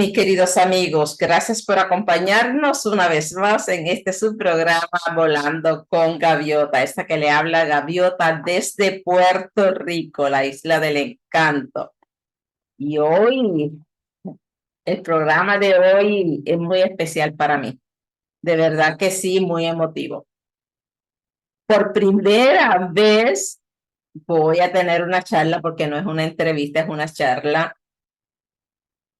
Mis queridos amigos, gracias por acompañarnos una vez más en este subprograma Volando con Gaviota, esta que le habla Gaviota desde Puerto Rico, la isla del encanto. Y hoy, el programa de hoy es muy especial para mí, de verdad que sí, muy emotivo. Por primera vez voy a tener una charla, porque no es una entrevista, es una charla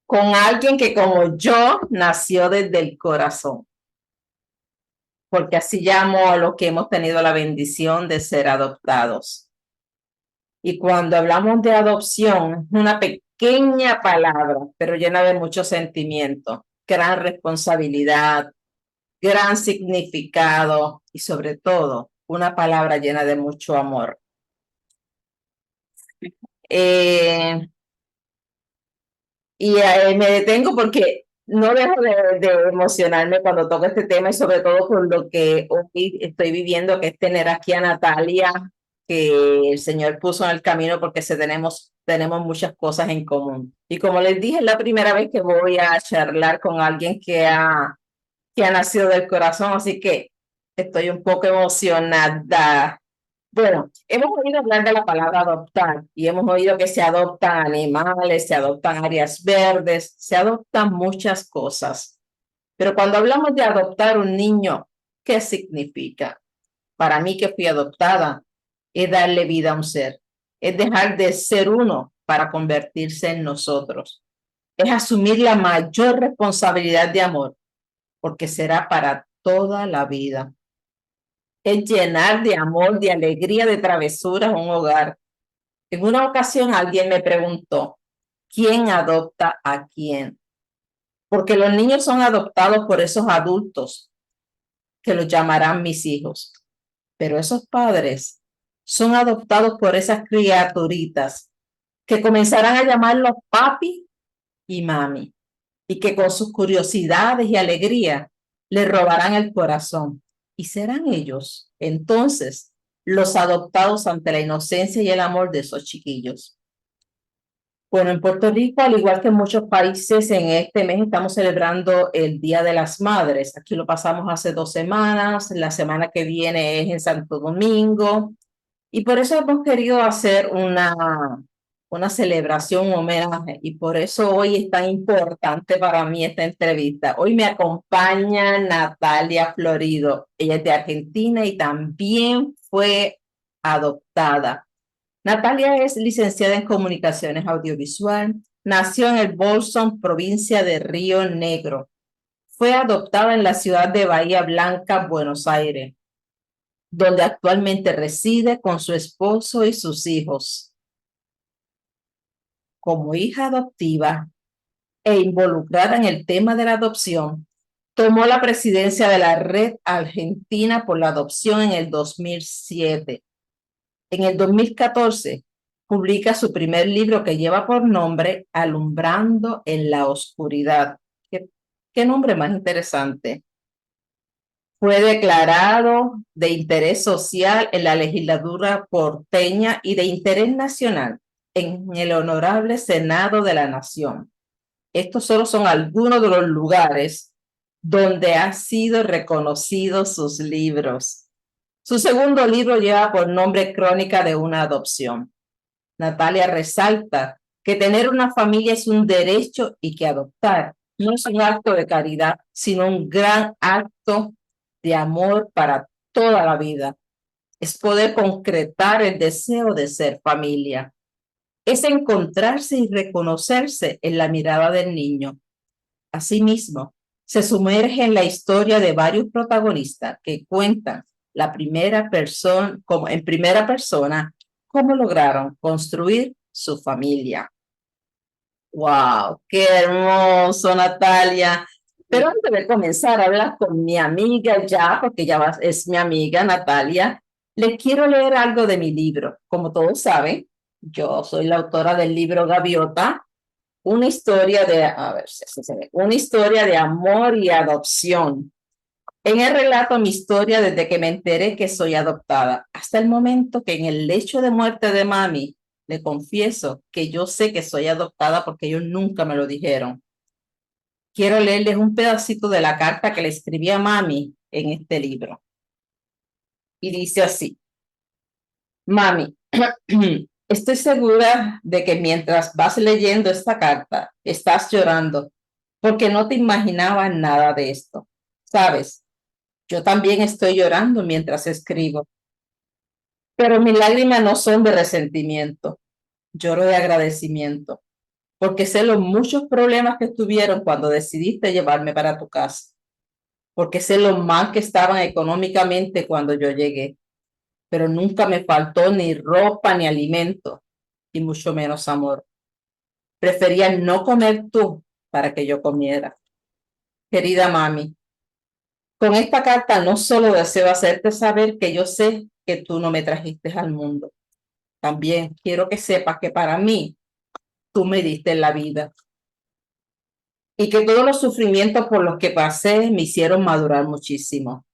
con alguien que como yo nació desde el corazón, porque así llamo a los que hemos tenido la bendición de ser adoptados. Y cuando hablamos de adopción, es una pequeña palabra, pero llena de mucho sentimiento, gran responsabilidad, gran significado y sobre todo una palabra llena de mucho amor. Eh, Me detengo porque no dejo de emocionarme cuando toco este tema y sobre todo por lo que hoy estoy viviendo, que es tener aquí a Natalia, que el Señor puso en el camino porque tenemos muchas cosas en común. Y como les dije, es la primera vez que voy a charlar con alguien que ha nacido del corazón, así que estoy un poco emocionada. Bueno, hemos oído hablar de la palabra adoptar y hemos oído que se adoptan animales, se adoptan áreas verdes, se adoptan muchas cosas. Pero cuando hablamos de adoptar un niño, ¿qué significa? Para mí que fui adoptada, es darle vida a un ser, es dejar de ser uno para convertirse en nosotros, es asumir la mayor responsabilidad de amor, porque será para toda la vida. Es llenar de amor, de alegría, de travesuras un hogar. En una ocasión alguien me preguntó, ¿quién adopta a quién? Porque los niños son adoptados por esos adultos que los llamarán mis hijos, pero esos padres son adoptados por esas criaturitas que comenzarán a llamarlos papi y mami y que con sus curiosidades y alegría le robarán el corazón y serán ellos entonces los adoptados ante la inocencia y el amor de esos chiquillos. Bueno, en Puerto Rico, al igual que en muchos países, en este mes estamos celebrando el Día de las Madres. Aquí lo pasamos hace 2 semanas, la semana que viene es en Santo Domingo, y por eso hemos querido hacer una celebración, un homenaje, y por eso hoy es tan importante para mí esta entrevista. Hoy me acompaña Natalia Florido. Ella es de Argentina y también fue adoptada. Natalia es licenciada en Comunicaciones Audiovisual, nació en el Bolson, provincia de Río Negro. Fue adoptada en la ciudad de Bahía Blanca, Buenos Aires, donde actualmente reside con su esposo y sus hijos. Como hija adoptiva e involucrada en el tema de la adopción, tomó la presidencia de la Red Argentina por la Adopción en el 2007. En el 2014 publica su primer libro que lleva por nombre Alumbrando en la Oscuridad. ¿Qué nombre más interesante? Fue declarado de interés social en la legislatura porteña y de interés nacional en el Honorable Senado de la Nación. Estos solo son algunos de los lugares donde han sido reconocidos sus libros. Su segundo libro lleva por nombre Crónica de una adopción. Natalia resalta que tener una familia es un derecho y que adoptar no es un acto de caridad, sino un gran acto de amor para toda la vida. Es poder concretar el deseo de ser familia. Es encontrarse y reconocerse en la mirada del niño. Asimismo, se sumerge en la historia de varios protagonistas que cuentan en primera persona cómo lograron construir su familia. ¡Wow! ¡Qué hermoso, Natalia! Pero antes de comenzar a hablar con mi amiga ya, porque ya es mi amiga Natalia, les quiero leer algo de mi libro. Como todos saben, yo soy la autora del libro Gaviota, una historia de, a ver si así se ve, una historia de amor y adopción. En el relato mi historia desde que me enteré que soy adoptada, hasta el momento que en el lecho de muerte de mami, le confieso que yo sé que soy adoptada porque ellos nunca me lo dijeron. quiero leerles un pedacito de la carta que le escribí a mami en este libro. Y dice así: Mami, estoy segura de que mientras vas leyendo esta carta, estás llorando, porque no te imaginabas nada de esto. Sabes, yo también estoy llorando mientras escribo, pero mis lágrimas no son de resentimiento, lloro de agradecimiento, porque sé los muchos problemas que tuvieron cuando decidiste llevarme para tu casa, porque sé lo mal que estaban económicamente cuando yo llegué, pero nunca me faltó ni ropa ni alimento, y mucho menos amor. Prefería no comer tú para que yo comiera. Querida mami, con esta carta no solo deseo hacerte saber que yo sé que tú no me trajiste al mundo, también quiero que sepas que para mí tú me diste la vida y que todos los sufrimientos por los que pasé me hicieron madurar muchísimo.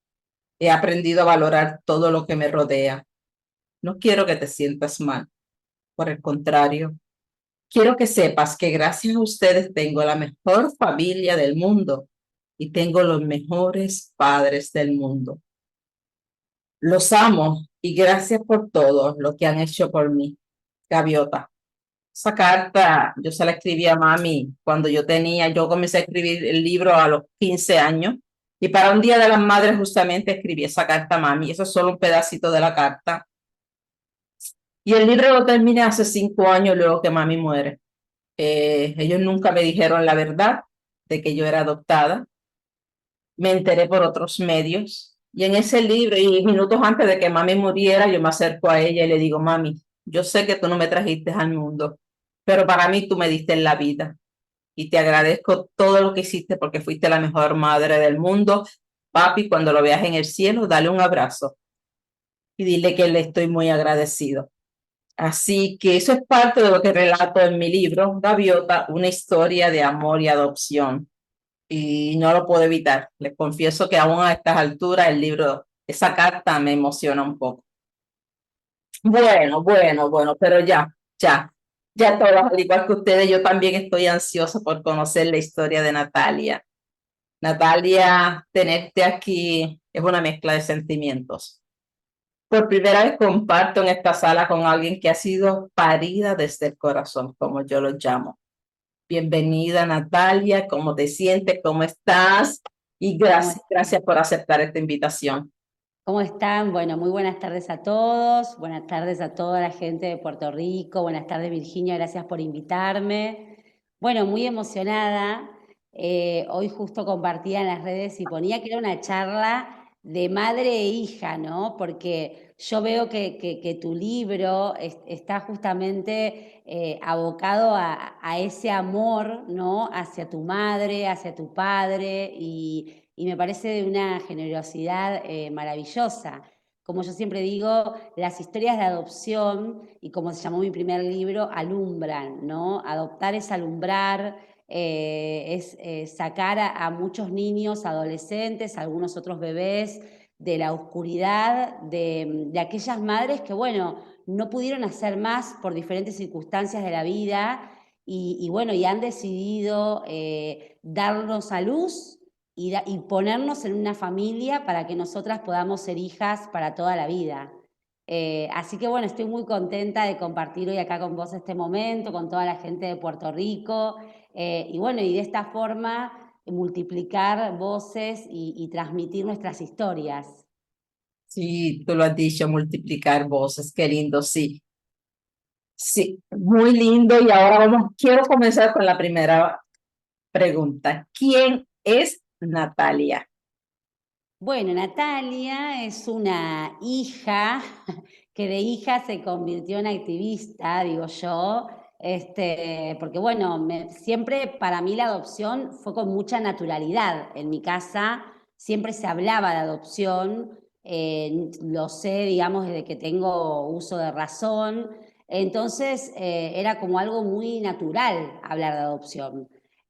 He aprendido a valorar todo lo que me rodea. No quiero que te sientas mal, por el contrario, quiero que sepas que gracias a ustedes tengo la mejor familia del mundo y tengo los mejores padres del mundo. Los amo y gracias por todo lo que han hecho por mí. Gaviota. Esa carta yo se la escribí a mami cuando yo comencé a escribir el libro a los 15 años y para un Día de las Madres justamente escribí esa carta a mami. Eso es solo un pedacito de la carta. Y el libro lo terminé hace 5 años luego que mami muere. Ellos nunca me dijeron la verdad de que yo era adoptada. Me enteré por otros medios. Y en ese libro, y minutos antes de que mami muriera, yo me acerco a ella y le digo: Mami, yo sé que tú no me trajiste al mundo, pero para mí tú me diste la vida. Y te agradezco todo lo que hiciste porque fuiste la mejor madre del mundo. Papi, cuando lo veas en el cielo, dale un abrazo y dile que le estoy muy agradecido. Así que eso es parte de lo que relato en mi libro, Gaviota, una historia de amor y adopción. Y no lo puedo evitar. Les confieso que aún a estas alturas el libro, esa carta me emociona un poco. Bueno, pero ya todos, al igual que ustedes, yo también estoy ansiosa por conocer la historia de Natalia. Natalia, tenerte aquí es una mezcla de sentimientos. Por primera vez comparto en esta sala con alguien que ha sido parida desde el corazón, como yo lo llamo. Bienvenida, Natalia, ¿cómo te sientes? ¿Cómo estás? Y gracias por aceptar esta invitación. ¿Cómo están? Bueno, muy buenas tardes a todos, buenas tardes a toda la gente de Puerto Rico, buenas tardes Virginia, gracias por invitarme. Bueno, muy emocionada. Hoy justo compartía en las redes y ponía que era una charla de madre e hija, ¿no? Porque yo veo que tu libro está justamente abocado a ese amor, ¿no? Hacia tu madre, hacia tu padre y me parece de una generosidad maravillosa. Como yo siempre digo, las historias de adopción, y como se llamó mi primer libro, alumbran, ¿no? Adoptar es alumbrar, es sacar a muchos niños, adolescentes, algunos otros bebés, de la oscuridad de aquellas madres que, bueno, no pudieron hacer más por diferentes circunstancias de la vida y bueno, y han decidido darnos a luz y ponernos en una familia para que nosotras podamos ser hijas para toda la vida. Así que bueno, estoy muy contenta de compartir hoy acá con vos este momento, con toda la gente de Puerto Rico, y bueno, y de esta forma multiplicar voces y transmitir nuestras historias. Sí, tú lo has dicho, multiplicar voces, qué lindo, sí. Sí, muy lindo. Y ahora quiero comenzar con la primera pregunta. ¿Quién es Natalia? Bueno, Natalia es una hija que de hija se convirtió en activista, digo yo, porque bueno, siempre para mí la adopción fue con mucha naturalidad. En mi casa siempre se hablaba de adopción, lo sé, digamos, desde que tengo uso de razón. Entonces era como algo muy natural hablar de adopción.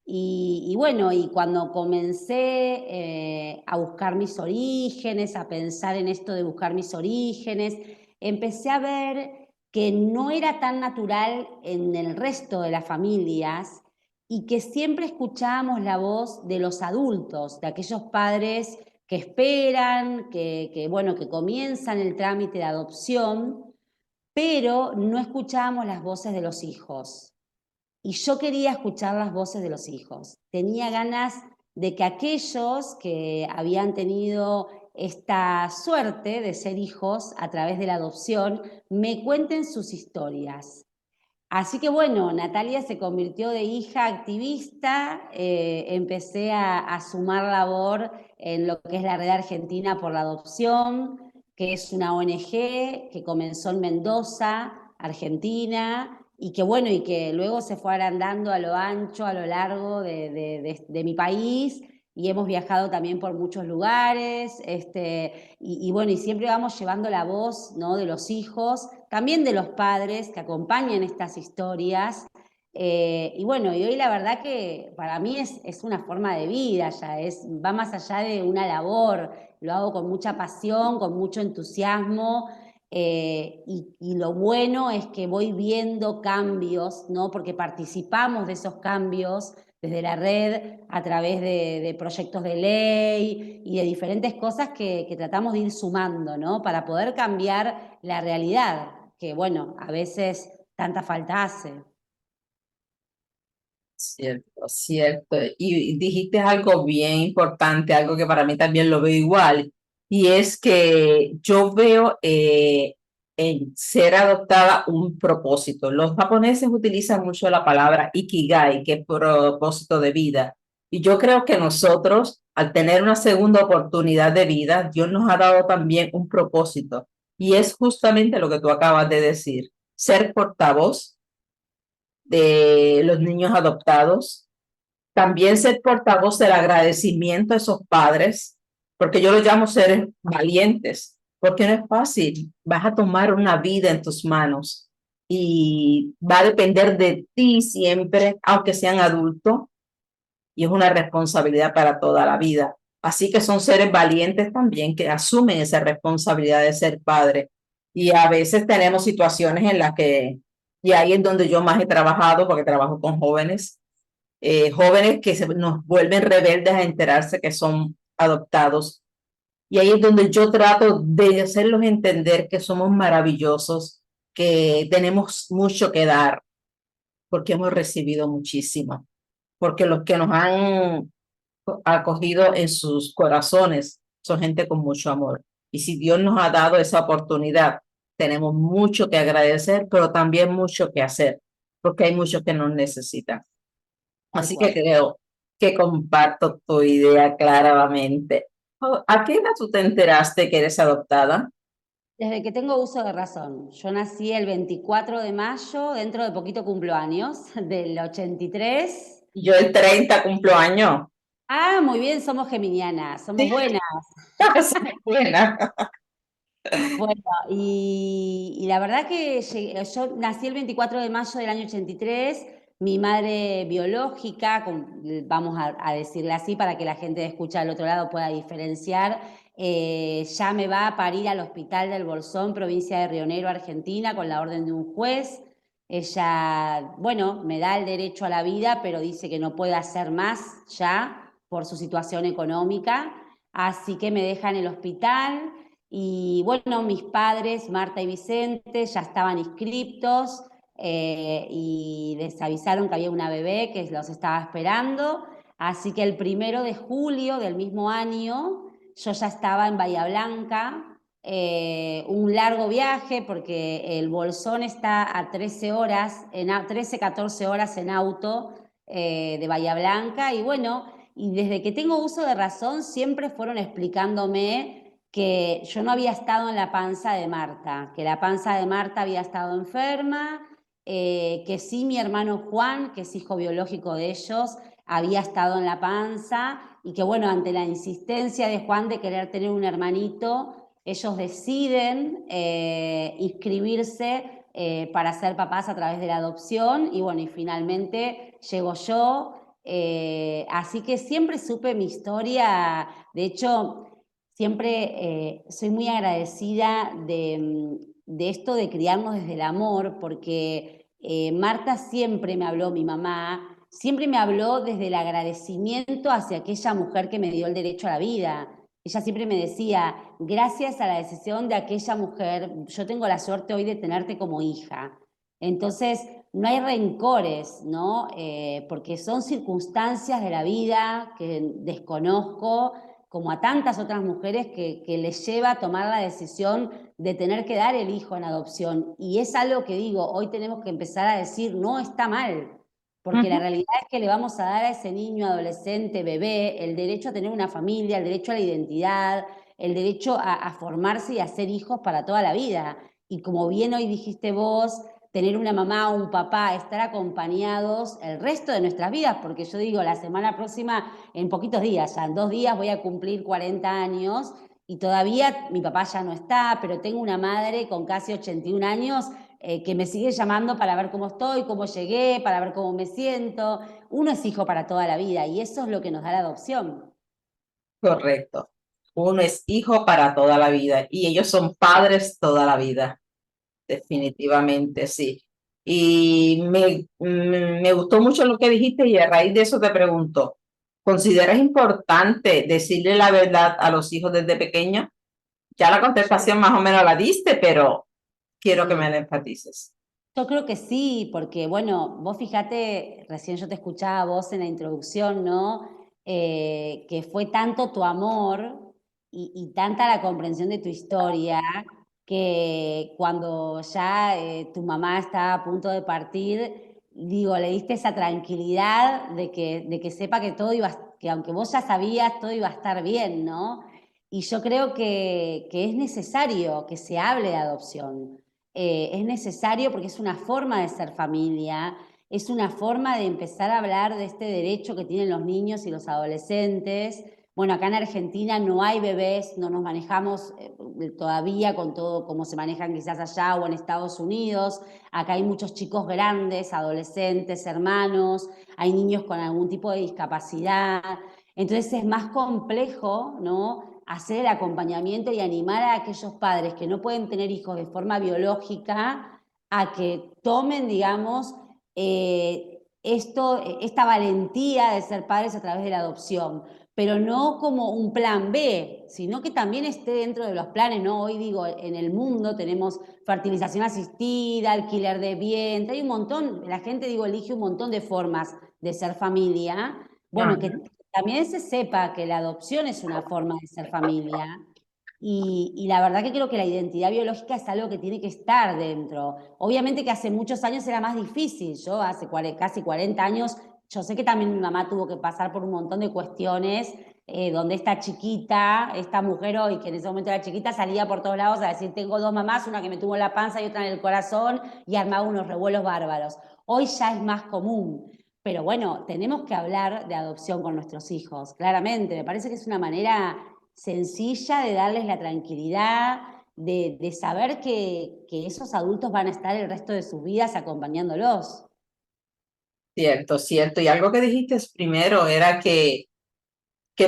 Y bueno, y cuando comencé a buscar mis orígenes, a pensar en esto de buscar mis orígenes, empecé a ver que no era tan natural en el resto de las familias y que siempre escuchábamos la voz de los adultos, de aquellos padres que esperan, bueno, que comienzan el trámite de adopción, pero no escuchábamos las voces de los hijos. Y yo quería escuchar las voces de los hijos. Tenía ganas de que aquellos que habían tenido esta suerte de ser hijos a través de la adopción me cuenten sus historias. Así que bueno, Natalia se convirtió de hija activista, empecé a sumar labor en lo que es la Red Argentina por la Adopción, que es una ONG que comenzó en Mendoza, Argentina, y que bueno, y que luego se fue agrandando a lo ancho, a lo largo de mi país, y hemos viajado también por muchos lugares, y bueno, y siempre vamos llevando la voz, ¿no?, de los hijos, también de los padres que acompañan estas historias. Y bueno, y hoy la verdad que para mí es una forma de vida ya, va más allá de una labor, lo hago con mucha pasión, con mucho entusiasmo, y lo bueno es que voy viendo cambios, ¿no? Porque participamos de esos cambios desde la red a través de proyectos de ley y de diferentes cosas que tratamos de ir sumando, ¿no? Para poder cambiar la realidad, que bueno, a veces tanta falta hace. Cierto, cierto. Y dijiste algo bien importante, algo que para mí también lo veo igual, y es que yo veo en ser adoptada un propósito. Los japoneses utilizan mucho la palabra ikigai, que es propósito de vida. Y yo creo que nosotros, al tener una segunda oportunidad de vida, Dios nos ha dado también un propósito. Y es justamente lo que tú acabas de decir, ser portavoz de los niños adoptados, también ser portavoz del agradecimiento a esos padres, porque yo los llamo seres valientes, porque no es fácil, vas a tomar una vida en tus manos y va a depender de ti siempre, aunque sean adultos, y es una responsabilidad para toda la vida. Así que son seres valientes también que asumen esa responsabilidad de ser padre. Y a veces tenemos situaciones en las que, y ahí es donde yo más he trabajado, porque trabajo con jóvenes, jóvenes que nos vuelven rebeldes a enterarse que son adoptados. Y ahí es donde yo trato de hacerlos entender que somos maravillosos, que tenemos mucho que dar, porque hemos recibido muchísimo, porque los que nos han acogido en sus corazones son gente con mucho amor. Y si Dios nos ha dado esa oportunidad, tenemos mucho que agradecer, pero también mucho que hacer, porque hay muchos que nos necesitan. Tal Así que cual. creo que comparto tu idea claramente. ¿A qué edad tú te enteraste que eres adoptada? Desde que tengo uso de razón. Yo nací el 24 de mayo, dentro de poquito cumplo años, del 83. Yo el 30 cumplo año. Ah, muy bien, somos geminianas, somos Sí, buenas. soy buena. Bueno, y la verdad que yo nací el 24 de mayo del año 83. Mi madre biológica, vamos a decirle así para que la gente que escucha al otro lado pueda diferenciar, ya me va a parir al Hospital del Bolsón, provincia de Río Negro, Argentina, con la orden de un juez. Ella, bueno, me da el derecho a la vida, pero dice que no puede hacer más ya por su situación económica, así que me deja en el hospital. Y bueno, mis padres, Marta y Vicente, ya estaban inscriptos, y les avisaron que había una bebé que los estaba esperando. Así que el 1 de julio del mismo año yo ya estaba en Bahía Blanca, un largo viaje porque el Bolsón está a 13 horas, 13, 14 horas en auto, de Bahía Blanca. Y bueno, y desde que tengo uso de razón siempre fueron explicándome que yo no había estado en la panza de Marta, que la panza de Marta había estado enferma, que sí mi hermano Juan, que es hijo biológico de ellos, había estado en la panza, y que bueno, ante la insistencia de Juan de querer tener un hermanito, ellos deciden inscribirse, para ser papás a través de la adopción. Y bueno, y finalmente llego yo. Así que siempre supe mi historia. De hecho, siempre soy muy agradecida de esto de criarnos desde el amor, porque Marta siempre me habló, mi mamá, siempre me habló desde el agradecimiento hacia aquella mujer que me dio el derecho a la vida. Ella siempre me decía, gracias a la decisión de aquella mujer, yo tengo la suerte hoy de tenerte como hija. Entonces, no hay rencores, ¿no? Porque son circunstancias de la vida que desconozco, como a tantas otras mujeres que les lleva a tomar la decisión de tener que dar el hijo en adopción. Y es algo que digo, hoy tenemos que empezar a decir, no está mal, porque la Ujú. realidad es que le vamos a dar a ese niño, adolescente, bebé, el derecho a tener una familia, el derecho a la identidad, el derecho a formarse y a ser hijos para toda la vida. Y como bien hoy dijiste vos, tener una mamá o un papá, estar acompañados el resto de nuestras vidas, porque yo digo, la semana próxima, en poquitos días, ya en 2 días voy a cumplir 40 años y todavía mi papá ya no está, pero tengo una madre con casi 81 años que me sigue llamando para ver cómo estoy, cómo llegué, para ver cómo me siento. Uno es hijo para toda la vida y eso es lo que nos da la adopción. Correcto. Uno es hijo para toda la vida y ellos son padres toda la vida. Definitivamente, sí. Y me gustó mucho lo que dijiste y a raíz de eso te pregunto, ¿consideras importante decirle la verdad a los hijos desde pequeños? Ya la contestación más o menos la diste, pero quiero que me Sí. la enfatices. Yo creo que sí, porque bueno, vos fíjate, recién yo te escuchaba a vos en la introducción, ¿no? Que fue tanto tu amor y tanta la comprensión de tu historia que cuando ya tu mamá estaba a punto de partir, digo, le diste esa tranquilidad de que sepa que todo iba, que aunque vos ya sabías, todo iba a estar bien, ¿no? Y yo creo que es necesario que se hable de adopción. Es necesario porque es una forma de ser familia, es una forma de empezar a hablar de este derecho que tienen los niños y los adolescentes. Bueno, acá en Argentina no hay bebés, no nos manejamos todavía con todo como se manejan quizás allá o en Estados Unidos. Acá hay muchos chicos grandes, adolescentes, hermanos, hay niños con algún tipo de discapacidad. Entonces es más complejo, ¿no? Hacer el acompañamiento y animar a aquellos padres que no pueden tener hijos de forma biológica a que tomen, digamos, esta valentía de ser padres a través de la adopción, pero no como un plan B, sino que también esté dentro de los planes, ¿no? Hoy digo, en el mundo tenemos fertilización asistida, alquiler de vientre, hay un montón, la gente, digo, elige un montón de formas de ser familia. Bueno, que Ajá. también se sepa que la adopción es una forma de ser familia y la verdad que creo que la identidad biológica es algo que tiene que estar dentro. Obviamente que hace muchos años era más difícil, yo hace casi 40 años, yo sé que también mi mamá tuvo que pasar por un montón de cuestiones donde esta chiquita, esta mujer hoy, que en ese momento era chiquita, salía por todos lados a decir, tengo dos mamás, una que me tuvo en la panza y otra en el corazón, y armaba unos revuelos bárbaros. Hoy ya es más común. Pero bueno, tenemos que hablar de adopción con nuestros hijos, claramente. Me parece que es una manera sencilla de darles la tranquilidad, de saber que esos adultos van a estar el resto de sus vidas acompañándolos. Cierto, cierto. Y algo que dijiste primero era que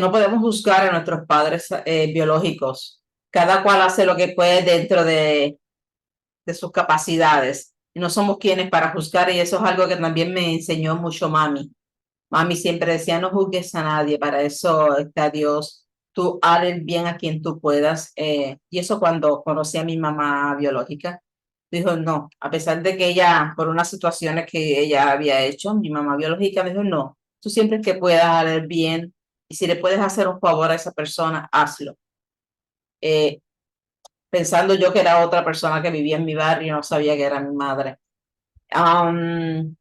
no podemos juzgar a nuestros padres biológicos. Cada cual hace lo que puede dentro de sus capacidades. Y no somos quienes para juzgar y eso es algo que también me enseñó mucho mami. Mami siempre decía, no juzgues a nadie, para eso está Dios. Tú haz el bien a quien tú puedas. Y eso cuando conocí a mi mamá biológica, dijo, no, a pesar de que ella, por unas situaciones que ella había hecho, mi mamá biológica me dijo, no, tú siempre que puedas hacer el bien y si le puedes hacer un favor a esa persona, hazlo. Eh, Pensando yo que era otra persona que vivía en mi barrio, no sabía que era mi madre. Am,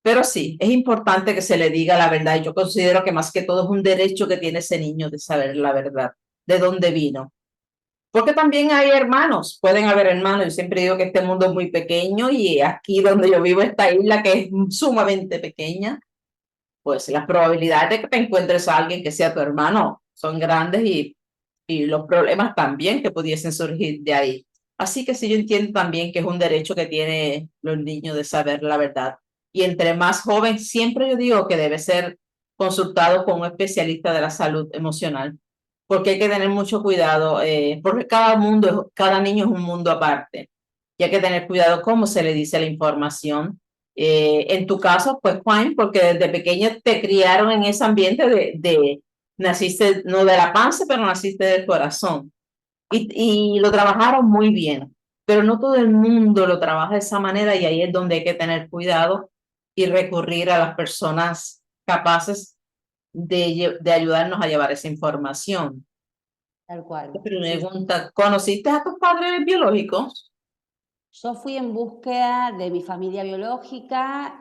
pero sí, es importante que se le diga la verdad. Y yo considero que más que todo es un derecho que tiene ese niño de saber la verdad, de dónde vino. Porque también hay hermanos, pueden haber hermanos. Yo siempre digo que este mundo es muy pequeño y aquí donde yo vivo, esta isla que es sumamente pequeña, pues las probabilidades de que te encuentres a alguien que sea tu hermano son grandes y los problemas también que pudiesen surgir de ahí. Así que sí, yo entiendo también que es un derecho que tienen los niños de saber la verdad. Y entre más joven, siempre yo digo que debe ser consultado con un especialista de la salud emocional, porque hay que tener mucho cuidado, porque cada niño es un mundo aparte. Y hay que tener cuidado cómo se le dice la información, En tu caso, pues Juan, porque desde pequeña te criaron en ese ambiente naciste no de la panza, pero naciste del corazón. Y lo trabajaron muy bien, pero no todo el mundo lo trabaja de esa manera y ahí es donde hay que tener cuidado y recurrir a las personas capaces de ayudarnos a llevar esa información. Tal cual. Te Sí, sí. pregunta, ¿conociste a tus padres biológicos? Yo fui en búsqueda de mi familia biológica.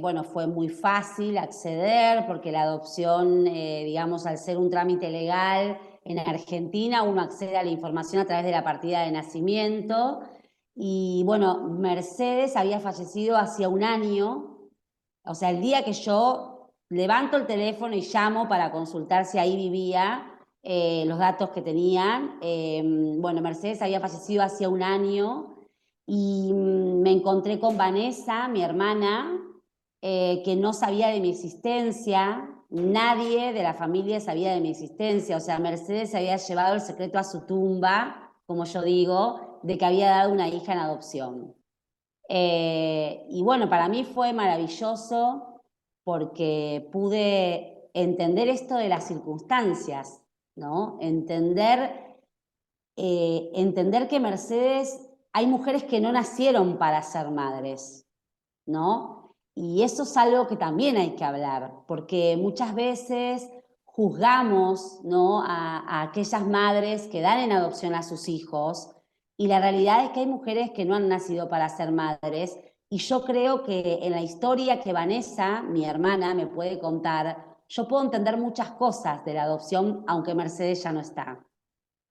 Bueno, fue muy fácil acceder porque la adopción, digamos, al ser un trámite legal en Argentina, uno accede a la información a través de la partida de nacimiento. Y bueno, Mercedes había fallecido hacía un año. O sea, el día que yo levanto el teléfono y llamo para consultar si ahí vivía, los datos que tenían, bueno, Mercedes había fallecido hacía un año y me encontré con Vanessa, mi hermana, que no sabía de mi existencia, nadie de la familia sabía de mi existencia, o sea, Mercedes había llevado el secreto a su tumba, como yo digo, de que había dado una hija en adopción. Y bueno, para mí fue maravilloso porque pude entender esto de las circunstancias, ¿no? Entender que Mercedes, hay mujeres que no nacieron para ser madres, ¿no? Y eso es algo que también hay que hablar, porque muchas veces juzgamos, ¿no? A aquellas madres que dan en adopción a sus hijos, y la realidad es que hay mujeres que no han nacido para ser madres, y yo creo que en la historia que Vanessa, mi hermana, me puede contar, yo puedo entender muchas cosas de la adopción, aunque Mercedes ya no está.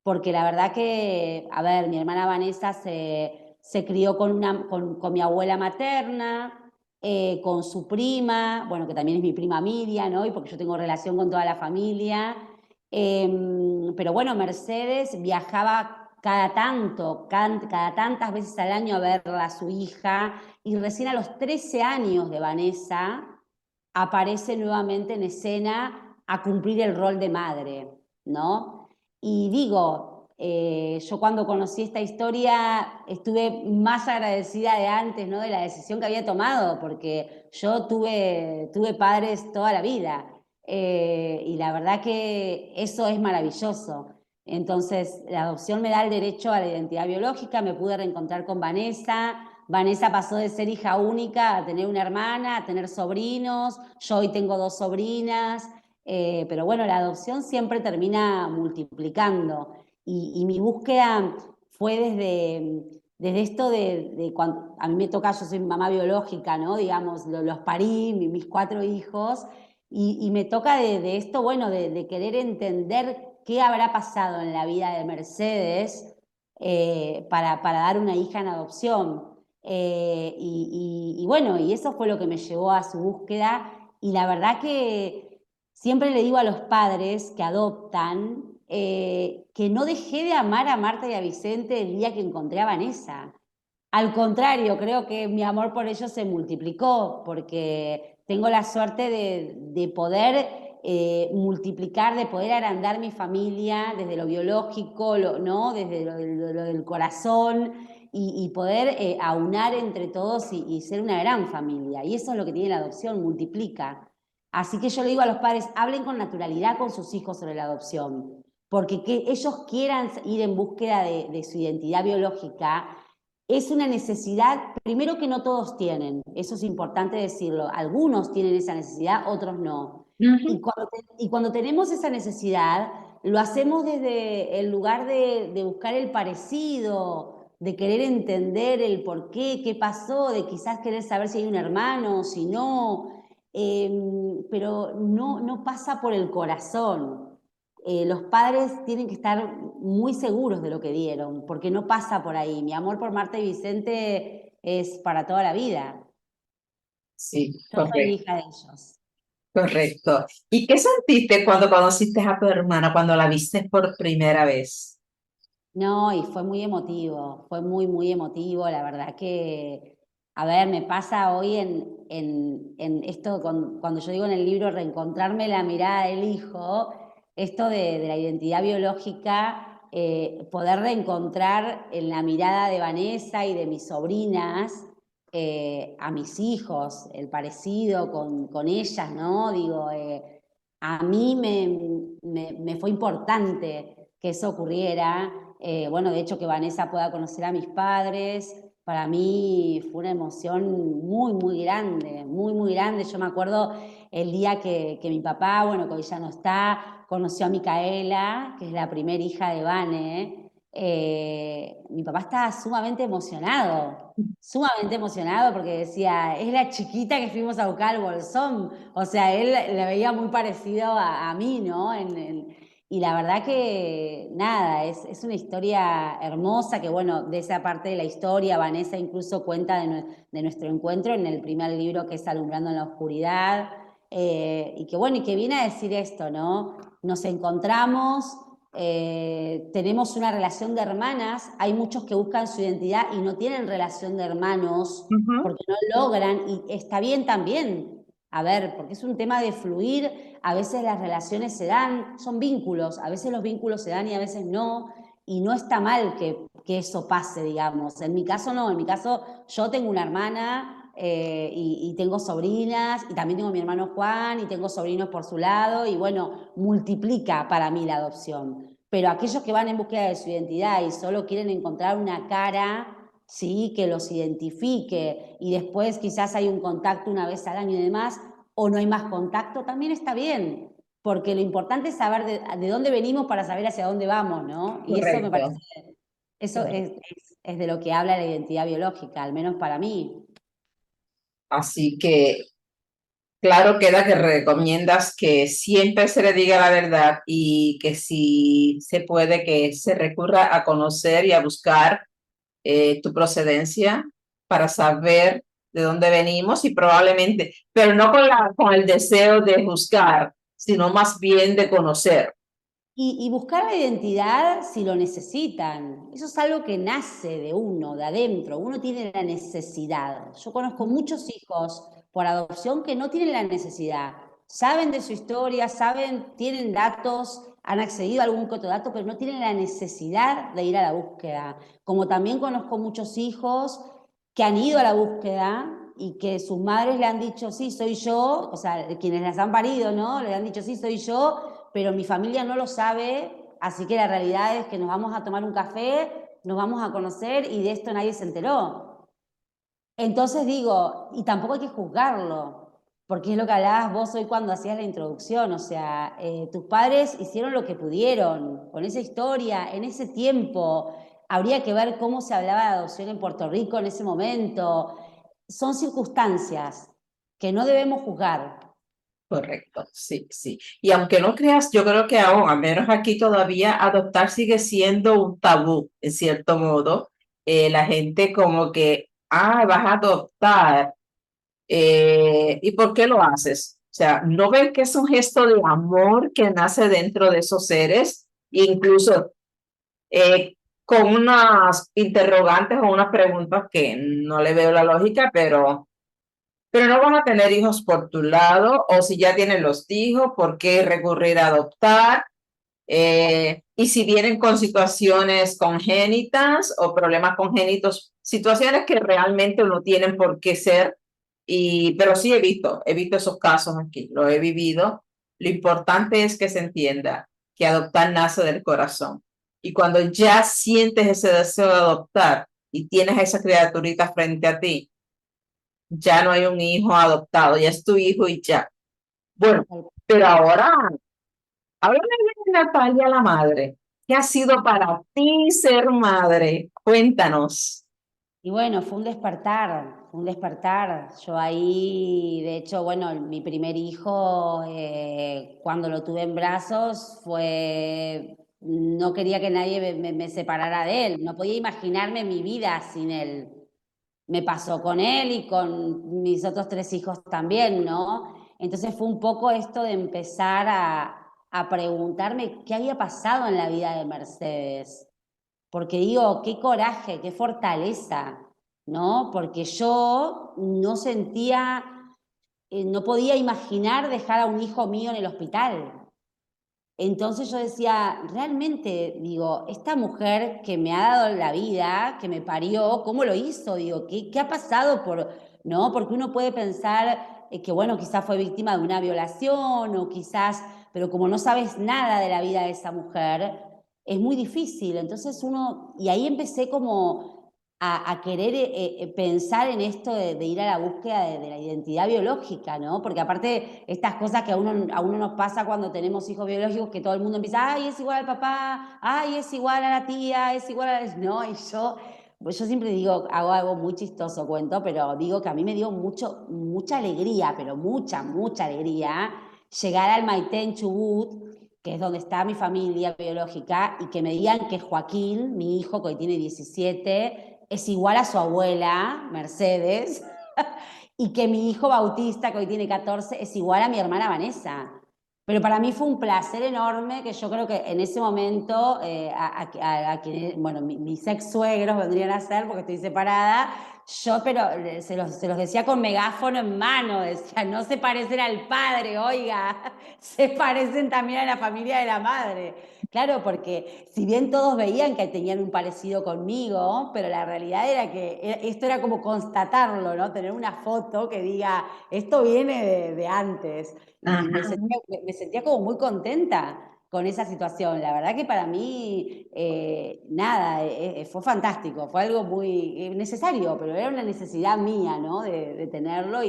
Porque la verdad que, a ver, mi hermana Vanessa se crió con mi abuela materna, con su prima, bueno, que también es mi prima Miriam, ¿no? Y porque yo tengo relación con toda la familia. Pero bueno, Mercedes viajaba cada tantas veces al año a verla a su hija, y recién a los 13 años de Vanessa aparece nuevamente en escena a cumplir el rol de madre, ¿no? Y digo, yo cuando conocí esta historia estuve más agradecida de antes, ¿no? De la decisión que había tomado, porque yo tuve padres toda la vida, y la verdad que eso es maravilloso. Entonces, la adopción me da el derecho a la identidad biológica, me pude reencontrar con Vanessa. Vanessa pasó de ser hija única a tener una hermana, a tener sobrinos. Yo hoy tengo dos sobrinas. Pero bueno, la adopción siempre termina multiplicando. Y mi búsqueda fue desde esto de cuando a mí me toca, yo soy mamá biológica, ¿no? Digamos, los parí, mis cuatro hijos, y me toca de esto, bueno, de querer entender qué habrá pasado en la vida de Mercedes, para dar una hija en adopción. Y bueno, y eso fue lo que me llevó a su búsqueda. Y la verdad que siempre le digo a los padres que adoptan, que no dejé de amar a Marta y a Vicente el día que encontré a Vanessa. Al contrario, creo que mi amor por ellos se multiplicó porque tengo la suerte de poder multiplicar, de poder agrandar mi familia desde lo biológico, ¿no? Desde lo del corazón, y poder aunar entre todos y ser una gran familia. Y eso es lo que tiene la adopción, multiplica. Así que yo le digo a los padres, hablen con naturalidad con sus hijos sobre la adopción, porque que ellos quieran ir en búsqueda de su identidad biológica es una necesidad, primero, que no todos tienen, eso es importante decirlo, algunos tienen esa necesidad, otros no. Ujú. Y cuando tenemos esa necesidad, lo hacemos desde el lugar de buscar el parecido, de querer entender el por qué, qué pasó, de quizás querer saber si hay un hermano, si no, pero no pasa por el corazón. Los padres tienen que estar muy seguros de lo que dieron, porque no pasa por ahí. Mi amor por Marta y Vicente es para toda la vida. Sí, Yo soy correcto, hija de ellos. correcto. ¿Y qué sentiste cuando conociste a tu hermana, cuando la viste por primera vez? No, y fue muy emotivo, fue muy, muy emotivo. La verdad que, a ver, me pasa hoy en esto, cuando yo digo en el libro reencontrarme la mirada del hijo, esto de la identidad biológica, poder reencontrar en la mirada de Vanessa y de mis sobrinas, a mis hijos, el parecido con ellas, ¿no? Digo, a mí me fue importante que eso ocurriera. Bueno, de hecho que Vanessa pueda conocer a mis padres, para mí fue una emoción muy, muy grande, muy, muy grande. Yo me acuerdo el día que mi papá, bueno, que hoy ya no está, conoció a Micaela, que es la primera hija de Vane. Mi papá estaba sumamente emocionado porque decía, es la chiquita que fuimos a buscar al Bolsón. O sea, él le veía muy parecido a mí, ¿no? Y la verdad que nada, es una historia hermosa que, bueno, de esa parte de la historia, Vanessa incluso cuenta de nuestro encuentro en el primer libro que es Alumbrando en la Oscuridad. Y que bueno, y que viene a decir esto, ¿no? Nos encontramos, tenemos una relación de hermanas, hay muchos que buscan su identidad y no tienen relación de hermanos Ujú. porque no logran, y está bien también, a ver, porque es un tema de fluir, a veces las relaciones se dan, son vínculos, a veces los vínculos se dan y a veces no, y no está mal que eso pase, digamos. En mi caso no, en mi caso yo tengo una hermana y tengo sobrinas, y también tengo a mi hermano Juan, y tengo sobrinos por su lado, y bueno, multiplica para mí la adopción. Pero aquellos que van en búsqueda de su identidad y solo quieren encontrar una cara, sí, que los identifique, y después quizás hay un contacto una vez al año y demás, o no hay más contacto, también está bien. Porque lo importante es saber de dónde venimos para saber hacia dónde vamos, ¿no? Y eso me parece, Correcto, eso correcto. es de lo que habla la identidad biológica, al menos para mí. Así que claro queda que recomiendas que siempre se le diga la verdad y que si se puede que se recurra a conocer y a buscar tu procedencia para saber de dónde venimos y probablemente, pero no con el deseo de juzgar, sino más bien de conocer. Y buscar la identidad si lo necesitan. Eso es algo que nace de uno, de adentro. Uno tiene la necesidad. Yo conozco muchos hijos por adopción que no tienen la necesidad. Saben de su historia, saben, tienen datos, han accedido a algún que otro dato, pero no tienen la necesidad de ir a la búsqueda. Como también conozco muchos hijos que han ido a la búsqueda y que sus madres le han dicho, sí, soy yo, o sea, quienes las han parido, ¿no? Le han dicho, sí, soy yo, pero mi familia no lo sabe, así que la realidad es que nos vamos a tomar un café, nos vamos a conocer y de esto nadie se enteró. Entonces digo, y tampoco hay que juzgarlo, porque es lo que hablabas vos hoy cuando hacías la introducción, o sea, tus padres hicieron lo que pudieron con esa historia, en ese tiempo. Habría que ver cómo se hablaba de adopción en Puerto Rico en ese momento. Son circunstancias que no debemos juzgar. Correcto, sí, sí. Y aunque no creas, yo creo que aún, al menos aquí todavía, adoptar sigue siendo un tabú, en cierto modo. La gente como que, vas a adoptar. ¿Y por qué lo haces? O sea, ¿no ven que es un gesto de amor que nace dentro de esos seres? Incluso eh, con unas interrogantes o unas preguntas que no le veo la lógica, pero no van a tener hijos por tu lado, o si ya tienen los hijos, ¿por qué recurrir a adoptar? Y si vienen con situaciones congénitas o problemas congénitos, situaciones que realmente no tienen por qué ser, pero sí he visto esos casos aquí, lo he vivido. Lo importante es que se entienda que adoptar nace del corazón. Y cuando ya sientes ese deseo de adoptar y tienes a esa criaturita frente a ti, ya no hay un hijo adoptado, ya es tu hijo y ya. Bueno, pero ahora háblame de Natalia la madre. ¿Qué ha sido para ti ser madre? Cuéntanos. Y bueno, fue un despertar, fue un despertar. Yo ahí, de hecho, bueno, mi primer hijo, cuando lo tuve en brazos, no quería que nadie me separara de él, no podía imaginarme mi vida sin él. Me pasó con él y con mis otros tres hijos también, ¿no? Entonces fue un poco esto de empezar a preguntarme qué había pasado en la vida de Mercedes, porque digo, qué coraje, qué fortaleza, ¿no? Porque yo no sentía, no podía imaginar dejar a un hijo mío en el hospital. Entonces yo decía, realmente, digo, esta mujer que me ha dado la vida, que me parió, ¿cómo lo hizo? Digo, ¿qué ha pasado por, no? Porque uno puede pensar que, bueno, quizás fue víctima de una violación o quizás, pero como no sabes nada de la vida de esa mujer, es muy difícil. Entonces uno, y ahí empecé como a querer pensar en esto de ir a la búsqueda de la identidad biológica, ¿no? Porque aparte, estas cosas que a uno nos pasa cuando tenemos hijos biológicos, que todo el mundo empieza, ay, es igual al papá, ay, es igual a la tía, es igual a... No, y yo, pues yo siempre digo, hago algo muy chistoso, cuento, pero digo que a mí me dio mucha alegría, pero mucha alegría, llegar al Maitén Chubut, que es donde está mi familia biológica, y que me digan que Joaquín, mi hijo, que hoy tiene 17, es igual a su abuela, Mercedes, y que mi hijo Bautista, que hoy tiene 14, es igual a mi hermana Vanessa. Pero para mí fue un placer enorme que yo creo que en ese momento, bueno, mis ex suegros vendrían a ser, porque estoy separada, yo, pero se los decía con megáfono en mano, decía, no se parecen al padre, oiga, se parecen también a la familia de la madre. Claro, porque si bien todos veían que tenían un parecido conmigo, pero la realidad era que esto era como constatarlo, ¿no? Tener una foto que diga, esto viene de antes. Y Ajá. me sentía como muy contenta con esa situación. La verdad que para mí, nada, fue fantástico, fue algo muy necesario, pero era una necesidad mía, ¿no? De tenerlo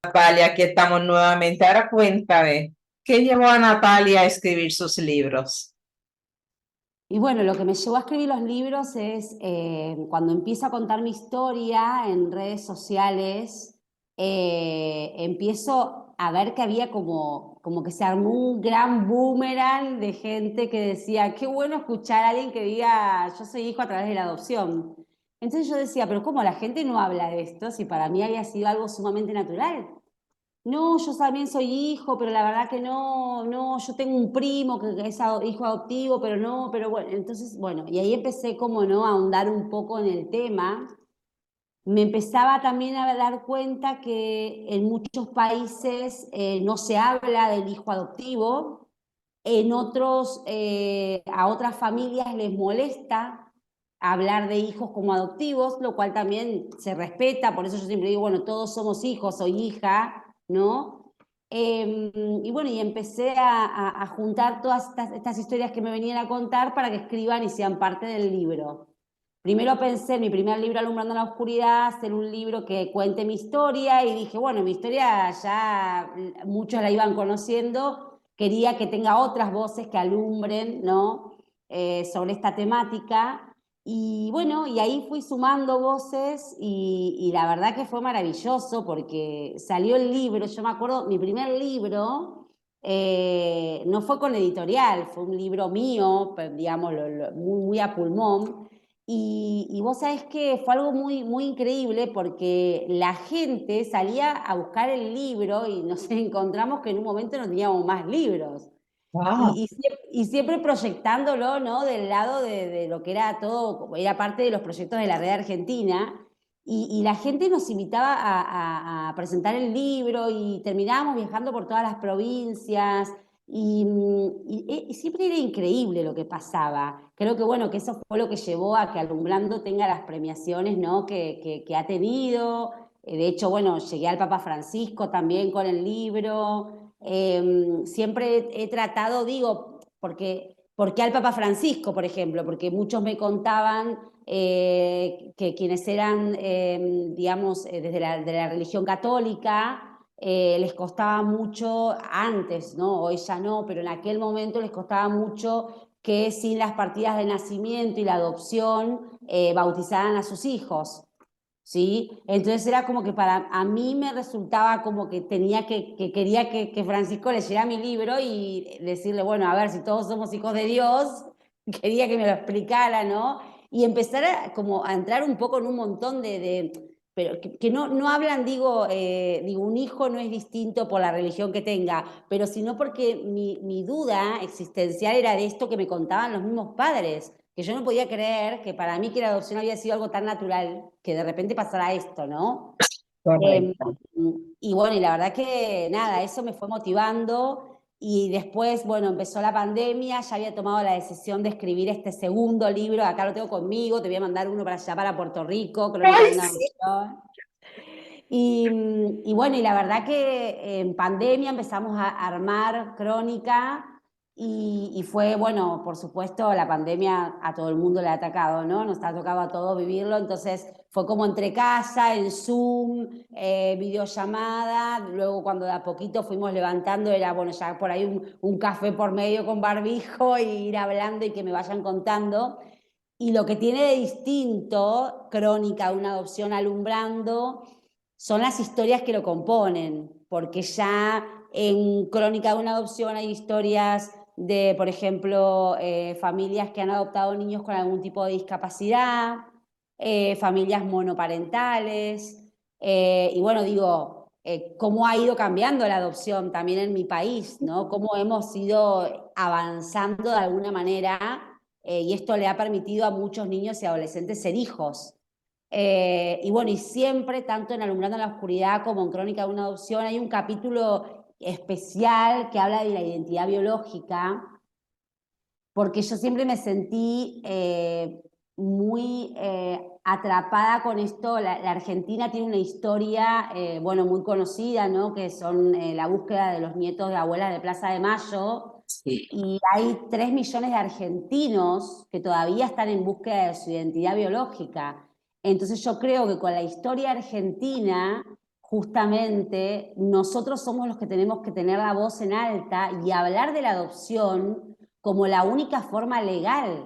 Natalia, aquí estamos nuevamente. Ahora cuéntame, ¿qué llevó a Natalia a escribir sus libros? y bueno, lo que me llevó a escribir los libros es cuando empiezo a contar mi historia en redes sociales, empiezo a ver que había como que se armó un gran boomerang de gente que decía, qué bueno escuchar a alguien que diga, yo soy hijo a través de la adopción. Entonces yo decía, pero ¿cómo la gente no habla de esto si para mí había sido algo sumamente natural? No, yo también soy hijo, pero la verdad que no, yo tengo un primo que es hijo adoptivo, pero no, pero bueno, entonces, bueno, y ahí empecé como, ¿no? A ahondar un poco en el tema. Me empezaba también a dar cuenta que en muchos países no se habla del hijo adoptivo, en otros, a otras familias les molesta hablar de hijos como adoptivos, lo cual también se respeta, por eso yo siempre digo, bueno, todos somos hijos, soy hija, ¿no? Y bueno, y empecé a juntar todas estas historias que me venían a contar para que escriban y sean parte del libro. Primero pensé en mi primer libro, Alumbrando en la Oscuridad, hacer un libro que cuente mi historia y dije, bueno, mi historia ya muchos la iban conociendo, quería que tenga otras voces que alumbren, ¿no? Sobre esta temática. Y bueno, y ahí fui sumando voces y la verdad que fue maravilloso porque salió el libro, yo me acuerdo, mi primer libro no fue con editorial, fue un libro mío, digamos, muy a pulmón. Y vos sabés que fue algo muy increíble porque la gente salía a buscar el libro y nos encontramos que en un momento no teníamos más libros. Wow. Y siempre proyectándolo, ¿no? Del lado de lo que era todo, como era parte de los proyectos de la Red Argentina. Y la gente nos invitaba a presentar el libro y terminábamos viajando por todas las provincias. Y siempre era increíble lo que pasaba. Creo que bueno, que eso fue lo que llevó a que Alumbrando tenga las premiaciones, ¿no? Que ha tenido. De hecho, bueno, llegué al Papa Francisco también con el libro. Siempre he tratado, digo, ¿por qué al Papa Francisco, por ejemplo? Porque muchos me contaban que quienes eran, digamos, de la religión católica, les costaba mucho antes, ¿no? Hoy ya no, pero en aquel momento les costaba mucho que sin las partidas de nacimiento y la adopción bautizaran a sus hijos. ¿Sí? Entonces era como que para a mí me resultaba como que tenía que quería que Francisco leyera mi libro y decirle, bueno, a ver, si todos somos hijos de Dios, quería que me lo explicara, ¿no? Y empezar como a entrar un poco en un montón pero que no hablan, digo, un hijo no es distinto por la religión que tenga, pero sino porque mi duda existencial era de esto que me contaban los mismos padres, que yo no podía creer que para mí que la adopción había sido algo tan natural que de repente pasara esto, ¿no? Eh, Correcto. y bueno, y la verdad que nada, eso me fue motivando y después, bueno, empezó la pandemia, ya había tomado la decisión de escribir este segundo libro, acá lo tengo conmigo, te voy a mandar uno para allá, para Puerto Rico, Crónica Ay, de una sí. adopción. Y bueno, y la verdad que en pandemia empezamos a armar Crónica y fue, bueno, por supuesto, la pandemia a todo el mundo le ha atacado, ¿no? Nos ha tocado a todos vivirlo, entonces fue como entre casa, en Zoom, videollamada, luego cuando de a poquito fuimos levantando era, bueno, ya por ahí un café por medio con barbijo y ir hablando y que me vayan contando. Y lo que tiene de distinto Crónica de una adopción alumbrando son las historias que lo componen, porque ya en Crónica de una adopción hay historias de, por ejemplo, familias que han adoptado niños con algún tipo de discapacidad, familias monoparentales, y bueno, digo, cómo ha ido cambiando la adopción también en mi país, ¿no? Cómo hemos ido avanzando de alguna manera y esto le ha permitido a muchos niños y adolescentes ser hijos. Y bueno, y siempre, tanto en Alumbrando en la Oscuridad como en Crónica de una Adopción, hay un capítulo especial que habla de la identidad biológica, porque yo siempre me sentí muy atrapada con esto. La Argentina tiene una historia, bueno, muy conocida, ¿no? Que son la búsqueda de los nietos de abuelas de Plaza de Mayo, Sí. y hay 3 millones de argentinos que todavía están en búsqueda de su identidad biológica. Entonces yo creo que con la historia argentina, justamente, nosotros somos los que tenemos que tener la voz en alta y hablar de la adopción como la única forma legal,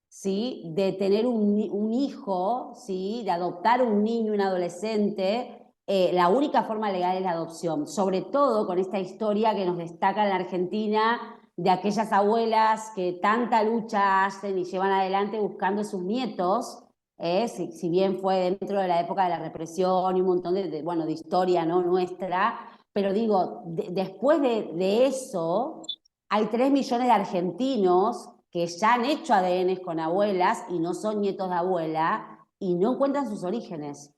¿sí? De tener un hijo, ¿sí? De adoptar un niño, un adolescente. La única forma legal es la adopción, sobre todo con esta historia que nos destaca en la Argentina de aquellas abuelas que tanta lucha hacen y llevan adelante buscando a sus nietos, si bien fue dentro de la época de la represión y un montón bueno, de historia, ¿no? Nuestra, pero digo, después de eso, hay 3 millones de argentinos que ya han hecho ADNs con abuelas y no son nietos de abuela y no encuentran sus orígenes.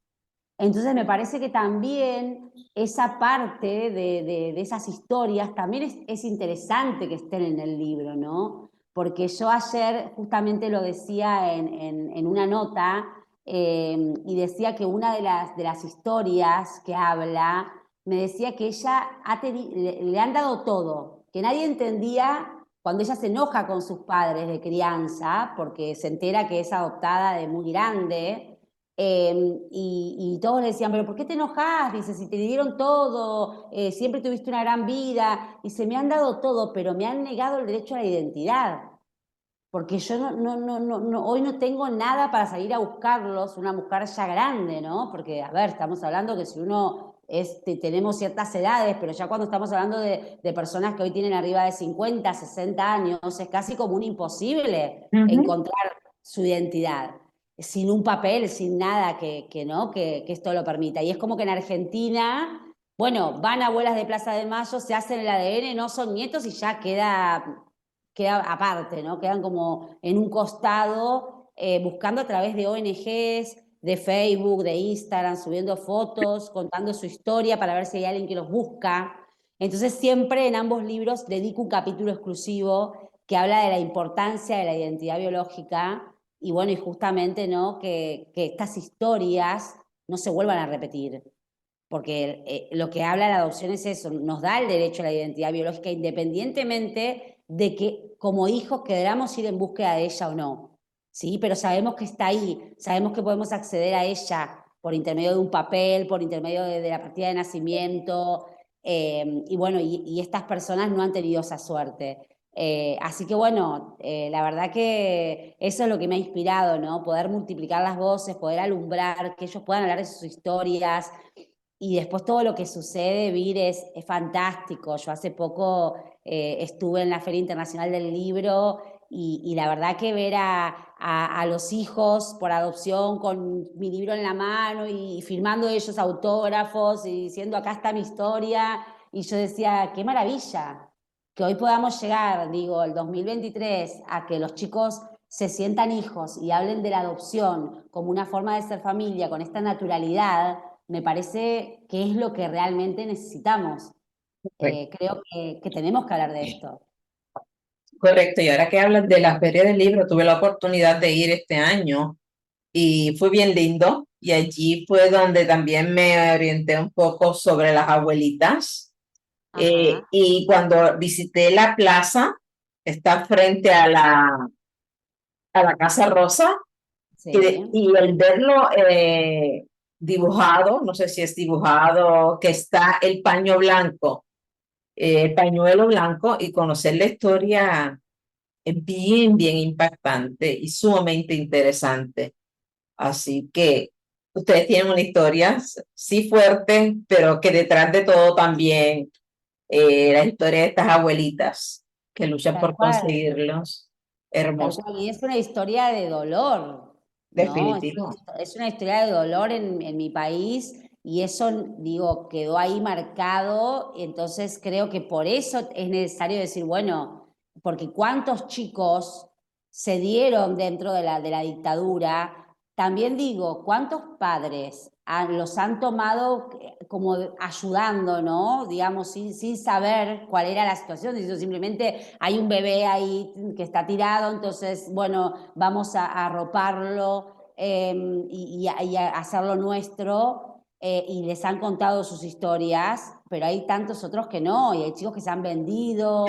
Entonces me parece que también esa parte de esas historias también es interesante que estén en el libro, ¿no? Porque yo ayer justamente lo decía en una nota y decía que una de las historias que habla, me decía que ella le han dado todo, que nadie entendía cuando ella se enoja con sus padres de crianza, porque se entera que es adoptada de muy grande, y todos le decían, pero ¿por qué te enojas? Dice, si te dieron todo, siempre tuviste una gran vida. Dice, me han dado todo, pero me han negado el derecho a la identidad. Porque yo hoy no tengo nada para salir a buscarlos, una mujer ya grande, ¿no? Porque, a ver, estamos hablando que si uno, tenemos ciertas edades, pero ya cuando estamos hablando de personas que hoy tienen arriba de 50, 60 años, es casi como un imposible Ujú. encontrar su identidad, sin un papel, sin nada ¿no? Que esto lo permita. Y es como que en Argentina, bueno, van abuelas de Plaza de Mayo, se hacen el ADN, no son nietos y ya queda aparte, ¿no? Quedan como en un costado, buscando a través de ONGs, de Facebook, de Instagram, subiendo fotos, contando su historia para ver si hay alguien que los busca. Entonces siempre en ambos libros dedico un capítulo exclusivo que habla de la importancia de la identidad biológica y bueno, y justamente, ¿no? Que estas historias no se vuelvan a repetir, porque lo que habla la adopción es eso, nos da el derecho a la identidad biológica independientemente de que como hijos queramos ir en búsqueda de ella o no, ¿sí? Pero sabemos que está ahí, sabemos que podemos acceder a ella por intermedio de un papel, por intermedio de la partida de nacimiento, y bueno, y estas personas no han tenido esa suerte. Así que bueno, la verdad que eso es lo que me ha inspirado, ¿no? Poder multiplicar las voces, poder alumbrar, que ellos puedan hablar de sus historias, y después todo lo que sucede, Vir, es fantástico. Yo hace poco estuve en la Feria Internacional del Libro y la verdad que ver a los hijos por adopción con mi libro en la mano y firmando ellos autógrafos y diciendo acá está mi historia. Y yo decía, qué maravilla que hoy podamos llegar, digo, el 2023, a que los chicos se sientan hijos y hablen de la adopción como una forma de ser familia con esta naturalidad. Me parece que es lo que realmente necesitamos. Creo que tenemos que hablar de esto. Correcto, y ahora que hablas de la Feria del Libro, tuve la oportunidad de ir este año y fue bien lindo. Y allí fue donde también me orienté un poco sobre las abuelitas. Ajá, Y cuando visité la plaza, está frente a la Casa Rosa, sí, y el verlo dibujado, no sé si es dibujado, que está el paño blanco, el pañuelo blanco, y conocer la historia es bien, bien impactante y sumamente interesante. Así que ustedes tienen una historia, sí fuerte, pero que detrás de todo también la historia de estas abuelitas que luchan tal por cual. conseguirlos. Tal Hermoso, cual, y es una historia de dolor, ¿no? definitivo. Es una historia de dolor en mi país y eso, digo, quedó ahí marcado. Entonces creo que por eso es necesario decir, bueno, porque cuántos chicos se dieron dentro de la dictadura. También digo, ¿cuántos padres los han tomado como ayudando, ¿no? Digamos, sin saber cuál era la situación, diciendo simplemente hay un bebé ahí que está tirado, entonces, bueno, vamos a arroparlo y a hacerlo nuestro. Y les han contado sus historias, pero hay tantos otros que no, y hay chicos que se han vendido,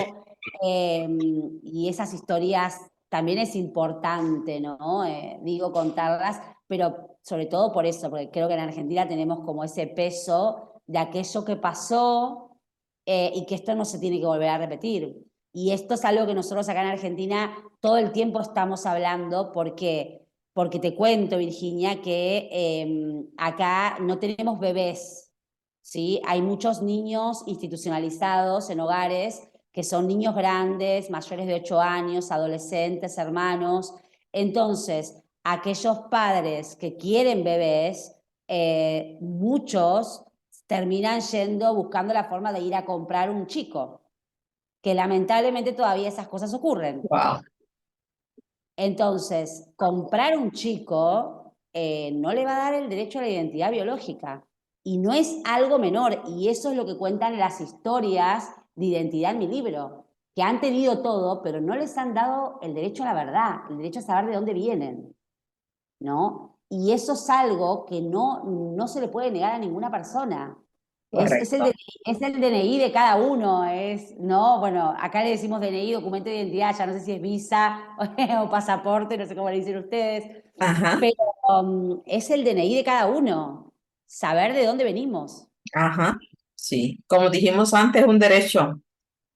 y esas historias también es importante, ¿no? Digo, contarlas, pero sobre todo por eso, porque creo que en Argentina tenemos como ese peso de aquello que pasó y que esto no se tiene que volver a repetir. Y esto es algo que nosotros acá en Argentina todo el tiempo estamos hablando porque te cuento, Virginia, que acá no tenemos bebés, ¿sí? Hay muchos niños institucionalizados en hogares que son niños grandes, mayores de 8 años, adolescentes, hermanos. Entonces, aquellos padres que quieren bebés, muchos terminan yendo, buscando la forma de ir a comprar un chico, que lamentablemente todavía esas cosas ocurren. Wow, Entonces, comprar un chico no le va a dar el derecho a la identidad biológica. Y no es algo menor. Y eso es lo que cuentan las historias de identidad en mi libro, que han tenido todo, pero no les han dado el derecho a la verdad, el derecho a saber de dónde vienen, ¿no? Y eso es algo que no se le puede negar a ninguna persona. correcto. Es el DNI de cada uno, ¿no? Bueno, acá le decimos DNI, documento de identidad, ya no sé si es visa o pasaporte, no sé cómo le dicen ustedes, Ajá, pero es el DNI de cada uno, saber de dónde venimos, ajá, sí. Como dijimos antes, un derecho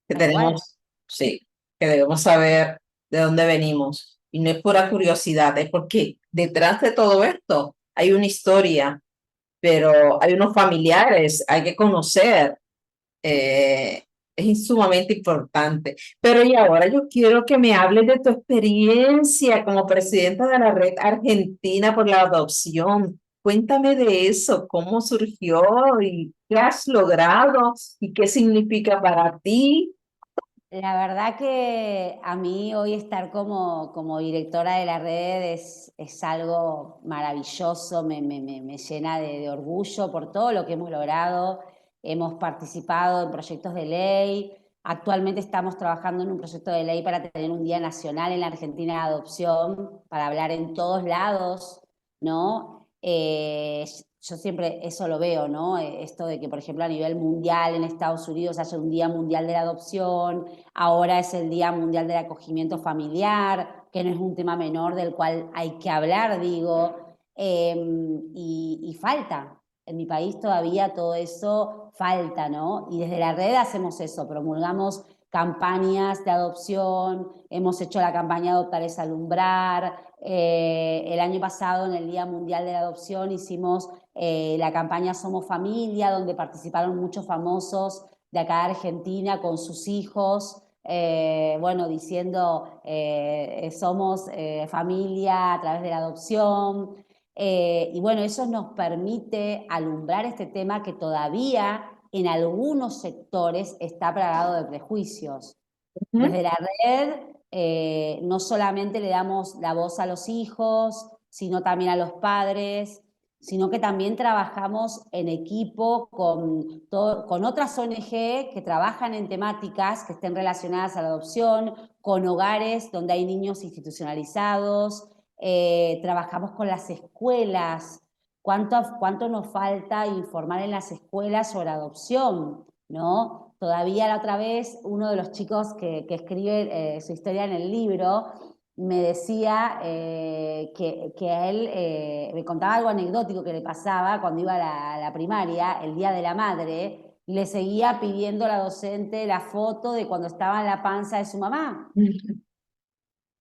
que tal cual. tenemos, sí, que debemos saber de dónde venimos. Y no es pura curiosidad, es porque detrás de todo esto hay una historia, pero hay unos familiares, hay que conocer. eh, es sumamente importante. Pero y ahora yo quiero que me hables de tu experiencia como presidenta de la Red Argentina por la Adopción. Cuéntame de eso, cómo surgió y qué has logrado y qué significa para ti. La verdad que a mí hoy estar como directora de la red es algo maravilloso, me llena de orgullo por todo lo que hemos logrado. Hemos participado en proyectos de ley. Actualmente estamos trabajando en un proyecto de ley para tener un Día Nacional en la Argentina de Adopción, para hablar en todos lados, ¿no? Yo siempre eso lo veo, ¿no? Esto de que, por ejemplo, a nivel mundial en Estados Unidos haya un Día Mundial de la Adopción. Ahora es el Día Mundial del Acogimiento Familiar, que no es un tema menor del cual hay que hablar, digo, y falta. En mi país todavía todo eso falta, ¿no? Y desde la red hacemos eso, promulgamos campañas de adopción, hemos hecho la campaña Adoptar es Alumbrar. El año pasado, en el Día Mundial de la Adopción, hicimos la campaña Somos Familia, donde participaron muchos famosos de acá de Argentina con sus hijos, bueno, diciendo somos familia a través de la adopción. Y bueno, eso nos permite alumbrar este tema que todavía en algunos sectores está plagado de prejuicios. Ujú. Desde la red no solamente le damos la voz a los hijos, sino también a los padres. sino que también trabajamos en equipo con otras ONG que trabajan en temáticas que estén relacionadas a la adopción, con hogares donde hay niños institucionalizados, trabajamos con las escuelas. ¿Cuánto nos falta informar en las escuelas sobre adopción? ¿No? Todavía la otra vez uno de los chicos que escribe su historia en el libro me decía que a él me contaba algo anecdótico que le pasaba cuando iba a la primaria, el Día de la Madre, y le seguía pidiendo a la docente la foto de cuando estaba en la panza de su mamá.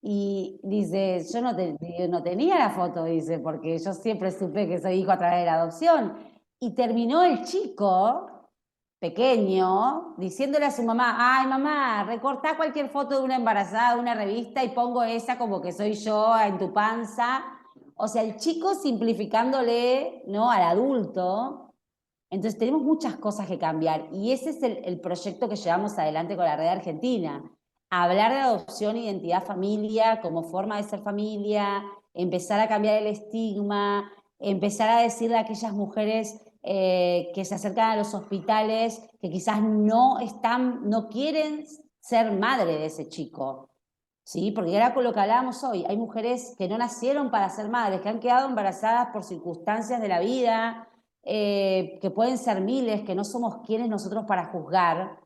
Y dice, yo no tenía la foto, dice, porque yo siempre supe que soy hijo a través de la adopción. Y terminó el chico pequeño, diciéndole a su mamá, ay mamá, recortá cualquier foto de una embarazada de una revista y pongo esa como que soy yo en tu panza. O sea, el chico simplificándole, ¿no?, al adulto. Entonces tenemos muchas cosas que cambiar y ese es el proyecto que llevamos adelante con la Red Argentina. Hablar de adopción, identidad, familia como forma de ser familia, empezar a cambiar el estigma, empezar a decirle a aquellas mujeres que se acercan a los hospitales que quizás no quieren ser madre de ese chico. ¿Sí? Porque era con lo que hablábamos hoy, hay mujeres que no nacieron para ser madres, que han quedado embarazadas por circunstancias de la vida, que pueden ser miles, que no somos quienes nosotros para juzgar,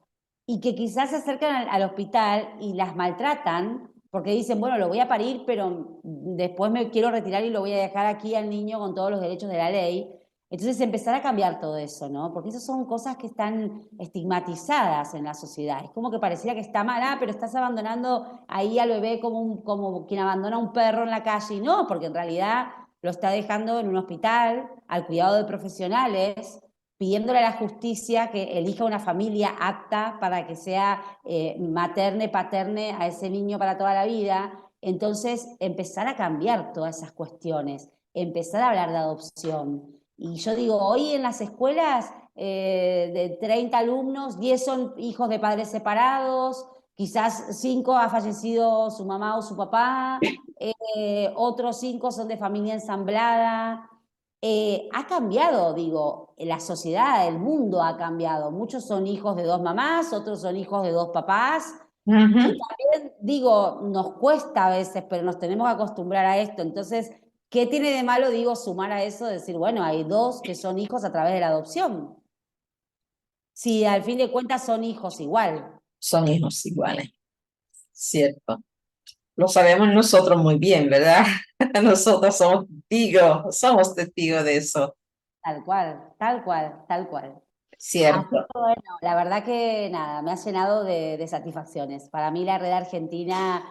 y que quizás se acercan al hospital y las maltratan porque dicen, bueno, lo voy a parir, pero después me quiero retirar y lo voy a dejar aquí al niño con todos los derechos de la ley. Entonces empezar a cambiar todo eso, ¿no? Porque esas son cosas que están estigmatizadas en la sociedad. Es como que pareciera que está mal, pero estás abandonando ahí al bebé como quien abandona un perro en la calle. Y no, porque en realidad lo está dejando en un hospital, al cuidado de profesionales, pidiéndole a la justicia que elija una familia apta para que sea materne, paterne a ese niño para toda la vida. Entonces, empezar a cambiar todas esas cuestiones, empezar a hablar de adopción. Y yo digo, hoy en las escuelas de 30 alumnos, 10 son hijos de padres separados, quizás 5 ha fallecido su mamá o su papá, otros 5 son de familia ensamblada. Ha cambiado, digo, la sociedad, el mundo ha cambiado. Muchos son hijos de 2 mamás, otros son hijos de 2 papás. Y también, digo, nos cuesta a veces, pero nos tenemos que acostumbrar a esto. Entonces, ¿qué tiene de malo, digo, sumar a eso? Decir, bueno, hay 2 que son hijos a través de la adopción. Si al fin de cuentas son hijos igual. Son hijos iguales, ¿cierto? Lo sabemos nosotros muy bien, ¿verdad? Nosotros somos testigos de eso, Tal cual, tal cual, tal cual. Así que ¿cierto? bueno, la verdad que nada, me ha llenado de satisfacciones. Para mí la Red Argentina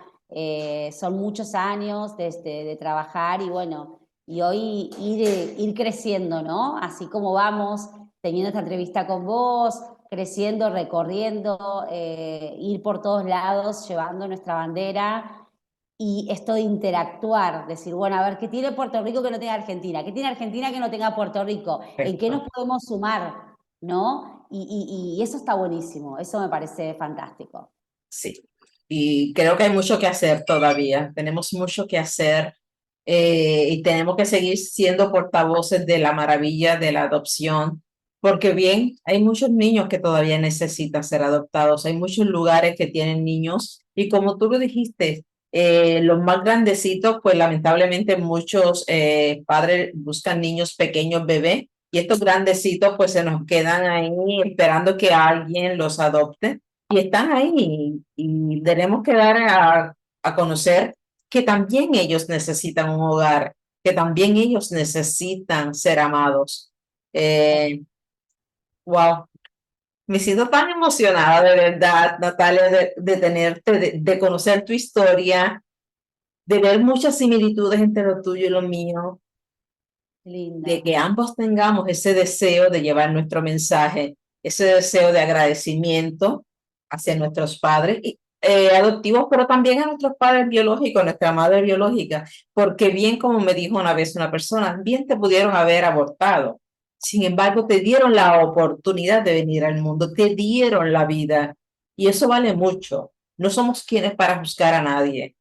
son muchos años de trabajar y bueno, y hoy ir creciendo, ¿no? Así como vamos teniendo esta entrevista con vos, creciendo, recorriendo, ir por todos lados, llevando nuestra bandera. Y esto de interactuar, decir, bueno, a ver, ¿qué tiene Puerto Rico que no tenga Argentina? ¿Qué tiene Argentina que no tenga Puerto Rico? ¿En qué nos Perfecto. podemos sumar? ¿No? Y eso está buenísimo, eso me parece fantástico. Sí, y creo que hay mucho que hacer todavía. Tenemos mucho que hacer y tenemos que seguir siendo portavoces de la maravilla de la adopción, porque bien, hay muchos niños que todavía necesitan ser adoptados. Hay muchos lugares que tienen niños y como tú lo dijiste, los más grandecitos, pues lamentablemente muchos padres buscan niños pequeños, bebés, y estos grandecitos pues se nos quedan ahí esperando que alguien los adopte y están ahí y tenemos que dar a conocer que también ellos necesitan un hogar, que también ellos necesitan ser amados. Eh, wow, me siento tan emocionada de verdad, Natalia, de tenerte, de conocer tu historia, de ver muchas similitudes entre lo tuyo y lo mío, de Lindo. que ambos tengamos ese deseo de llevar nuestro mensaje, ese deseo de agradecimiento hacia nuestros padres adoptivos, pero también a nuestros padres biológicos, nuestra madre biológica, porque bien como me dijo una vez una persona, bien te pudieron haber abortado, sin embargo te dieron la oportunidad de venir al mundo, te dieron la vida y eso vale mucho. No somos quienes para juzgar a nadie,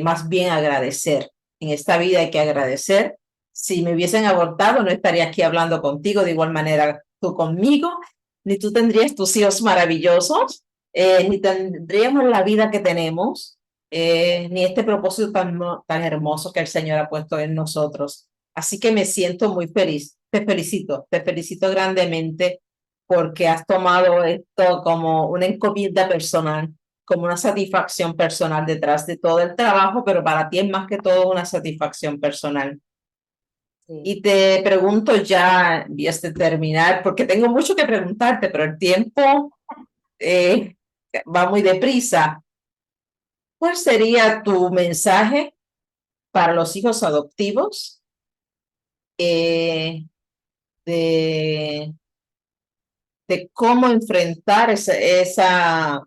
más bien agradecer. En esta vida hay que agradecer Si me hubiesen abortado, no estaría aquí hablando contigo de igual manera tú conmigo, ni tú tendrías tus hijos maravillosos, ni tendríamos la vida que tenemos, ni este propósito tan hermoso que el Señor ha puesto en nosotros. Así que me siento muy feliz. Te felicito grandemente porque has tomado esto como una encomienda personal, como una satisfacción personal detrás de todo el trabajo, pero para ti es más que todo una satisfacción personal. Sí. Y te pregunto ya, y de terminar, porque tengo mucho que preguntarte, pero el tiempo eh, va muy deprisa. ¿Cuál sería tu mensaje para los hijos adoptivos eh, de, de cómo enfrentar esa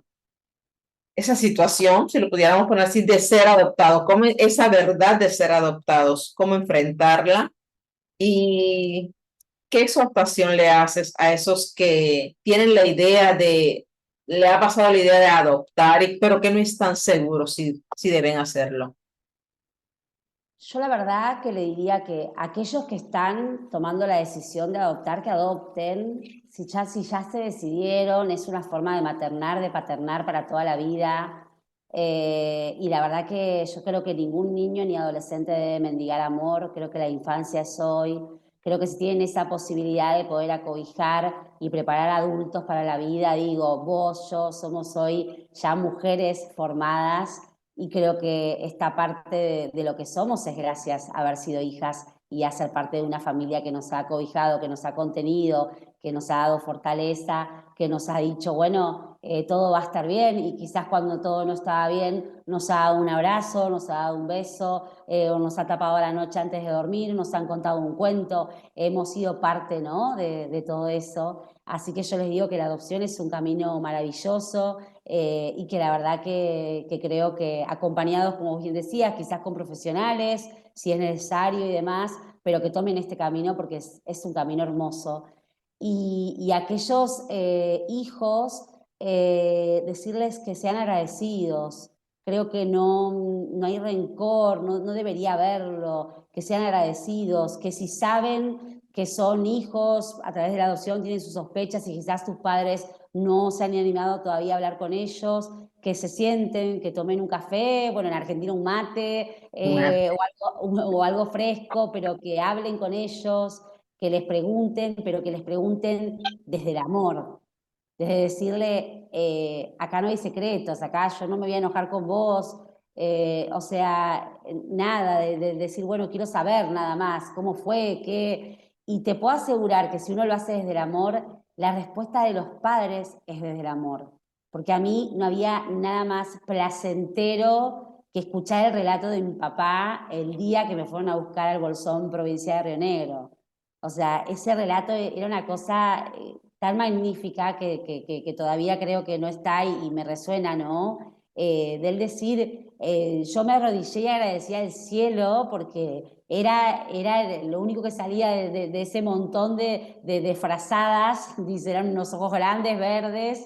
situación, si lo pudiéramos poner así, de ser adoptados? ¿Cómo esa verdad de ser adoptados? ¿Cómo enfrentarla? Y ¿qué exhortación le haces a esos que tienen la idea le ha pasado la idea de adoptar, pero que no están seguros si deben hacerlo? Yo la verdad que le diría que aquellos que están tomando la decisión de adoptar, que adopten, si ya se decidieron, es una forma de maternar, de paternar para toda la vida. Y la verdad que yo creo que ningún niño ni adolescente debe mendigar amor, creo que la infancia es hoy, creo que si tienen esa posibilidad de poder acobijar y preparar adultos para la vida, digo, vos, yo, somos hoy ya mujeres formadas y creo que esta parte de lo que somos es gracias a haber sido hijas y a ser parte de una familia que nos ha acobijado, que nos ha contenido, que nos ha dado fortaleza, que nos ha dicho, bueno, todo va a estar bien y quizás cuando todo no estaba bien nos ha dado un abrazo, nos ha dado un beso, o nos ha tapado la noche antes de dormir, nos han contado un cuento, hemos sido parte, ¿no? de todo eso. Así que yo les digo que la adopción es un camino maravilloso, y que la verdad que creo que acompañados, como bien decías, quizás con profesionales, si es necesario y demás, pero que tomen este camino porque es un camino hermoso. Y aquellos hijos, decirles que sean agradecidos. Creo que no hay rencor, no debería haberlo, que sean agradecidos, que si saben que son hijos a través de la adopción, tienen sus sospechas y quizás sus padres no se han animado todavía a hablar con ellos, que se sienten, que tomen un café, bueno, en Argentina un mate, o algo fresco, pero que hablen con ellos, que les pregunten, pero que les pregunten desde el amor, desde decirle, acá no hay secretos, acá yo no me voy a enojar con vos, o sea, nada, de decir, bueno, quiero saber nada más, cómo fue, qué, y te puedo asegurar que si uno lo hace desde el amor, la respuesta de los padres es desde el amor, porque a mí no había nada más placentero que escuchar el relato de mi papá el día que me fueron a buscar al Bolsón, provincia de Río Negro. O sea, ese relato era una cosa tan magnífica que todavía creo que no está y me resuena, ¿no? Del decir, yo me arrodillé y agradecía al cielo porque era lo único que salía de ese montón de frazadas, dice, eran unos ojos grandes, verdes,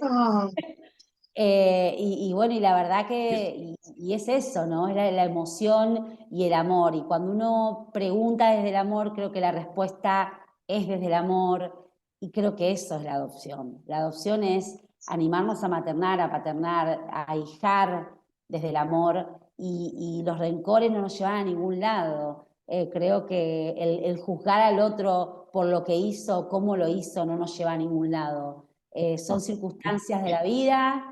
Ah, y bueno, y la verdad que, y es eso, ¿no? Es la emoción y el amor. Y cuando uno pregunta desde el amor, creo que la respuesta es desde el amor. Y creo que eso es la adopción. La adopción es animarnos a maternar, a paternar, a hijar desde el amor. Y los rencores no nos llevan a ningún lado. Creo que el juzgar al otro por lo que hizo, cómo lo hizo, no nos lleva a ningún lado. Son circunstancias de la vida,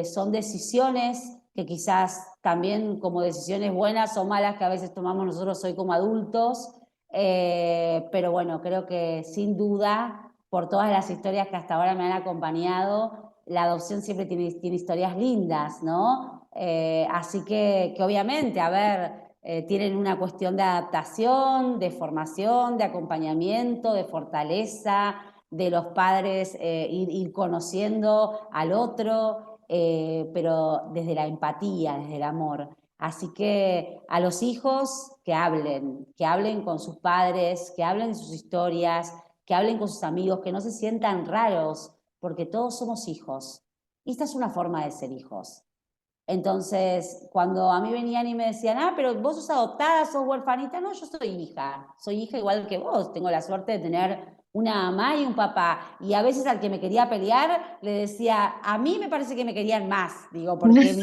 son decisiones que quizás también como decisiones buenas o malas que a veces tomamos nosotros hoy como adultos, pero bueno, creo que sin duda, por todas las historias que hasta ahora me han acompañado, la adopción siempre tiene historias lindas, ¿no? Así que obviamente, a ver, tienen una cuestión de adaptación, de formación, de acompañamiento, de fortaleza, de los padres ir conociendo al otro, pero desde la empatía, desde el amor. Así que a los hijos que hablen con sus padres, que hablen de sus historias, que hablen con sus amigos, que no se sientan raros, porque todos somos hijos. Y esta es una forma de ser hijos. Entonces, cuando a mí venían y me decían, ah, pero vos sos adoptada, sos huerfanita, no, yo soy hija igual que vos, tengo la suerte de tener una mamá y un papá. Y a veces al que me quería pelear le decía, a mí me parece que me querían más, digo, porque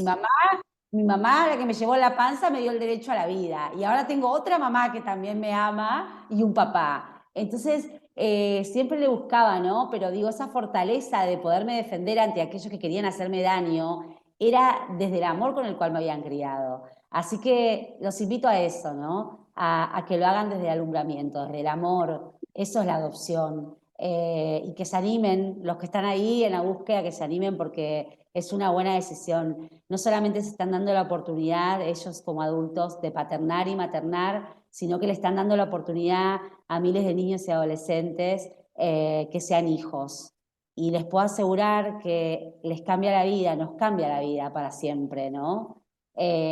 mi mamá, la que me llevó en la panza, me dio el derecho a la vida. Y ahora tengo otra mamá que también me ama y un papá. Entonces, siempre le buscaba, ¿no? Pero digo, esa fortaleza de poderme defender ante aquellos que querían hacerme daño era desde el amor con el cual me habían criado. Así que los invito a eso, ¿no? A que lo hagan desde el alumbramiento, desde el amor. Eso es la adopción. Y que se animen, los que están ahí en la búsqueda, que se animen porque es una buena decisión. No solamente se están dando la oportunidad ellos como adultos de paternar y maternar, sino que le están dando la oportunidad a miles de niños y adolescentes que sean hijos. Y les puedo asegurar que les cambia la vida, nos cambia la vida para siempre, ¿no?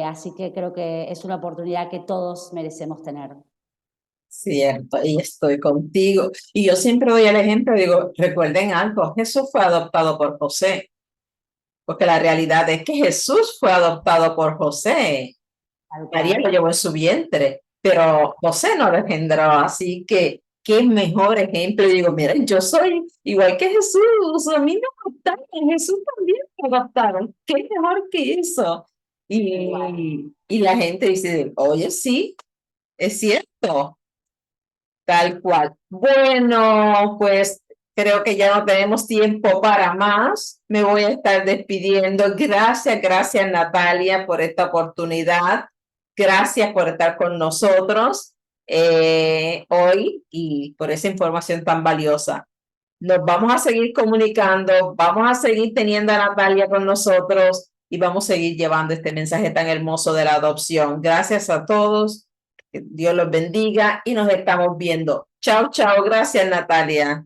Así que creo que es una oportunidad que todos merecemos tener. Cierto, y estoy contigo. Y yo siempre doy el ejemplo, digo, recuerden algo, Jesús fue adoptado por José, porque la realidad es que Jesús fue adoptado por José. Tal María lo cual. llevó en su vientre, pero José no lo engendró, así que qué mejor ejemplo. Y digo, miren, yo soy igual que Jesús, a mí me adoptaron, Jesús también me adoptaron, qué mejor que eso. Igual. Y la gente dice, oye, sí, es cierto. Tal cual. Bueno, pues creo que ya no tenemos tiempo para más. Me voy a estar despidiendo. Gracias Natalia por esta oportunidad. Gracias por estar con nosotros hoy y por esa información tan valiosa. Nos vamos a seguir comunicando, vamos a seguir teniendo a Natalia con nosotros y vamos a seguir llevando este mensaje tan hermoso de la adopción. Gracias a todos, que Dios los bendiga y nos estamos viendo. Chao, chao, gracias Natalia.